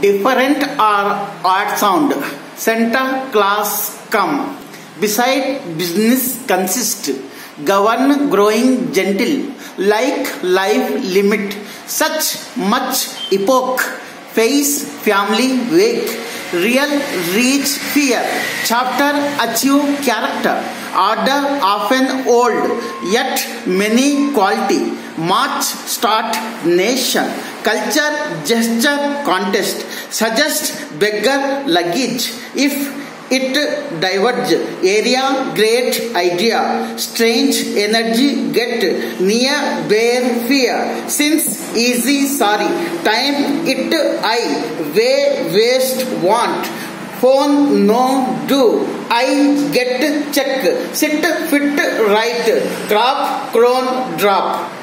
Different are odd sound. Santa Claus come. Beside business consist. Govern growing gentle. Like life limit. Such much epoch. Face family wake. Real reach fear. Chapter achieve character. Order often old. Yet many quality. March start nation. Culture gesture contest. Suggest beggar luggage. If it diverge. Area great idea. Strange energy get. Near bear fear. Since easy sorry. Time it I. Way waste want. Phone no do. I get check. Sit fit right. Crop crone drop.